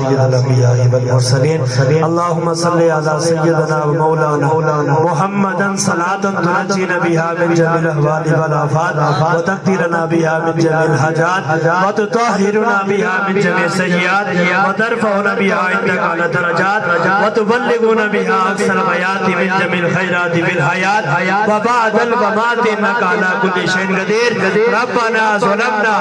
سید الانبیاء والمرسلین اللہم صلی علی سیدنا و مولانا محمدا صلاة تنجینا بها من جميع الاحوال والآفات وتقدیرنا بها من جميع الحاجات وتطهرنا بها من جميع السیئات وترفعنا بها عندك على درجات وتبلغنا بها اقصى الغایات من جميع الخیرات في الحیات وبعد الممات انك على كل شيء قدیر ربنا ظلمنا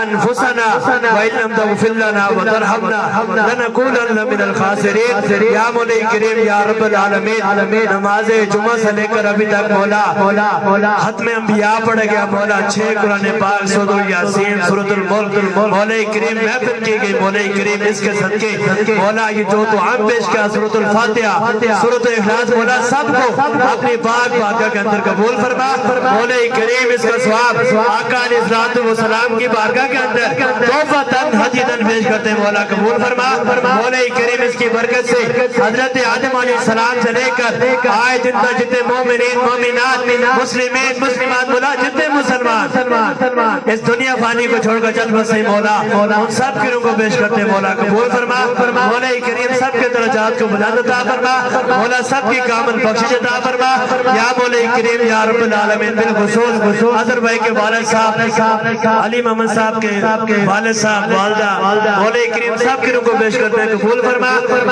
انفسنا وان لم تغفر لنا وترحمنا لنكونن من الخاسرین یا مولا کریم یا رب العالمین نماز جمعہ سے لے کر ابھی تک مولا ختم انبیاء پڑھ گیا مولا 6 قرآن پاک سورۃ یاسین سورۃ الملک مولا کریم محفل کی گئی مولا کریم اس کے صدقے مولا یہ جو دعا پیش کیا سورۃ الفاتحہ سورۃ اخلاص مولا سب کو اپنی پاک بارگاہ کے اندر قبول فرما مولا کریم اس کا ثواب آقا علیہ الصلوۃ والسلام کی بارگاہ کے اندر توبۃ ہدیۃ پیش کرتے ہیں مولا قبول فرما مولا کریم اس کی برکت سے حضرت آدم علیہ السلام سے لے کر آئے دن تک جتنے مومنین مومنات مسلمین مسلمات مولا جتنے مسلمان اس دنیا فانی کو چھوڑ کر چل بسے مولا ان سب کی روح کو پیش کرتے ہیں مولا قبول فرما مولا کریم سب کے درجات کو بلند عطا فرما مولا سب کی کامل بخشش عطا فرما یا مولا کریم یا رب العالمین بالخصوص اظہر بھائی کے والد صاحب علی محمد صاحب کے والد صاحب والدہ مولا کریم سب کی روح کو پیش کرتے ہیں قبول فرما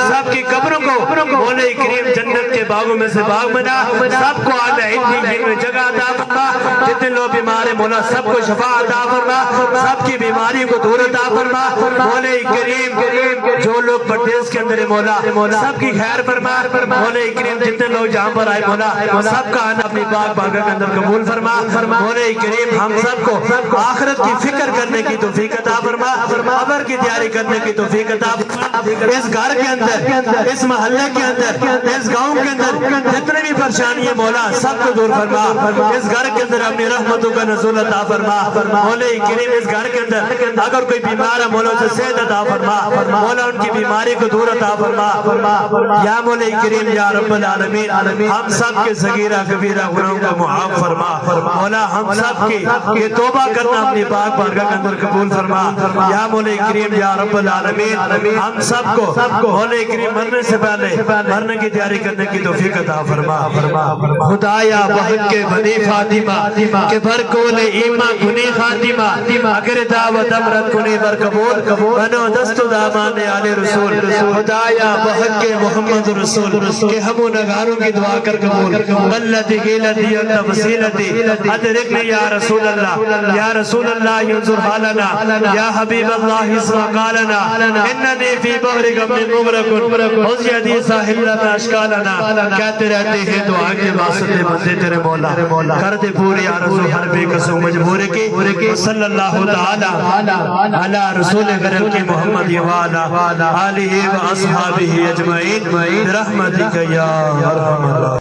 سب کی قبروں کو مولا کریم جنت کے باغوں میں سے باغ بنا سب کو اعلی علم میں جگہ عطا فرما جتنے لوگ بیمار ہیں مولا سب کو شفا عطا فرما سب کی بیماری کو دور عطا فرما مولا کریم جو لوگ پردیس کے اندر مولا سب کی خیر فرما مولا کریم جتنے لوگ جہاں پر آئے مولا سب کا آنا اپنی پاک بارگاہ کے اندر قبول فرما مولا کریم ہم سب کو آخرت کی فکر کرنے کی توفیق عطا فرما قبر کی تیاری کرنے کی توفیق عطا فرما اس گھر کے اندر اس محلے کے اندر اس گاؤں کے اندر جتنے بھی پریشانی ہے مولا سب کو دور فرما اس گھر کے اندر اپنی رحمتوں کا نزول عطا فرما مولا کریم اس گھر کے اندر اگر کوئی بیمار ہے مولا اسے صحت عطا فرما مولا ان کی بیماری کو دور عطا فرما یا مولا کریم یا رب العالمین ہم سب کے صغیرہ کبیرہ گناہوں کو معاف فرما مولا ہم سب کی یہ توبہ کرنا اپنی پاک بارگاہ کے اندر قبول فرما یا مولا کریم یا رب العالمین ہم سب کو مولا کریم مرنے سے پہلے مرنے کی تیاری کرنے کی توفیق عطا فرما خدایا بہت کے بنی فاطمہ کہ بھر کول ایمان کنی خاتمہ اگر دعوت امرت کنی بر قبول بنو دست دامان آل رسول خدایا بہت کے محمد رسول کہ ہم نگاروں کی دعا کر قبول بلتی گیلتی انت وسیلتی ادرکنی یا رسول اللہ ینظر حالنا یا حبیب اللہ اسمع قالنا اننی فی بحر غم مغرق حوض یدی ساحل لنا اشکالنا کہتے رہتے ہیں دعا کے واسطے بندے تیرے مولا کر دے پوری آرزو ہر بے قصو مجبور کی صلی اللہ تعالی علی رسول کرم کی محمد وعلا آلہ و اصحابہ اجمعین برحمتک یا ارحم الراحمین